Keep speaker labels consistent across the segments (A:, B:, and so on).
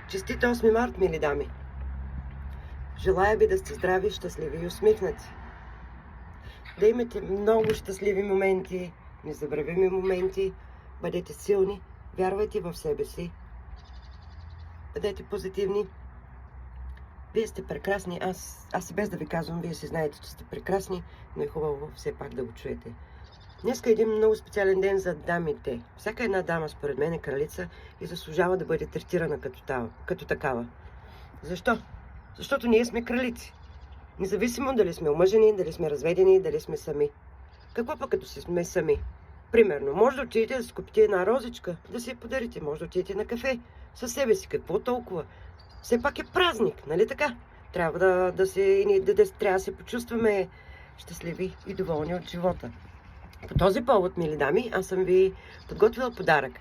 A: Честит 8 март, мили дами! Желая ви да сте здрави, щастливи и усмихнати. Да имате много щастливи моменти, незабравими моменти. Бъдете силни, вярвайте в себе си. Бъдете позитивни. Вие сте прекрасни. Аз и без да ви казвам, вие си знаете, че сте прекрасни, но е хубаво все пак да го чуете. Днеска е един много специален ден за дамите. Всяка една дама, според мен, е кралица и заслужава да бъде третирана като такава. Защо? Защото ние сме кралици. Независимо дали сме омъжени, дали сме разведени, дали сме сами. Какво пък като сме сами? Примерно, може да отидете да си купите една розичка, да си я подарите. Може да отидете на кафе със себе си. Какво толкова? Все пак е празник, нали така? Трябва да се почувстваме щастливи и доволни от живота. По този повод, мили дами, аз съм ви подготвила подарък.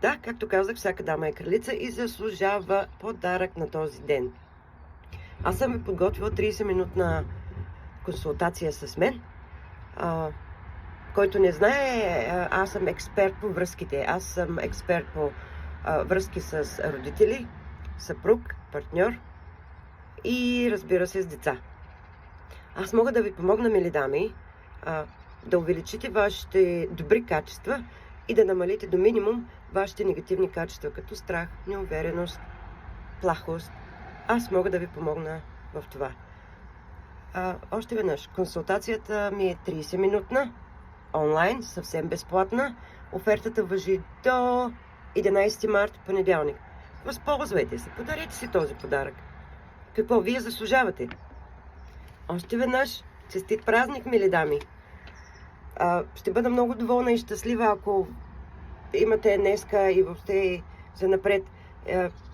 A: Да, както казах, всяка дама е кралица и заслужава подарък на този ден. Аз съм ви подготвила 30-минутна консултация с мен. Който не знае, аз съм експерт по връзките. Аз съм експерт по връзки с родители, съпруг, партньор и, разбира се, с деца. Аз мога да ви помогна, мили дами, да увеличите вашите добри качества и да намалите до минимум вашите негативни качества, като страх, неувереност, плахост. Аз мога да ви помогна в това. Още веднъж, консултацията ми е 30-минутна, онлайн, съвсем безплатна. Офертата важи до 11 март, понеделник. Възползвайте се, подарете си този подарък. Какво вие заслужавате? Още веднъж, честит празник, мили дами! Ще бъда много доволна и щастлива, ако имате днеска и въобще занапред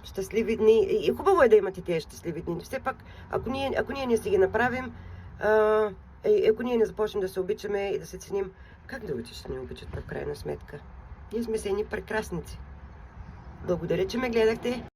A: щастливи дни. И хубаво е да имате тези щастливи дни. Все пак, ако ние не си ги направим, ако ние не започнем да се обичаме и да се ценим, как другите ще ни обичат в крайна сметка? Ние сме се едни прекрасници. Благодаря, че ме гледахте.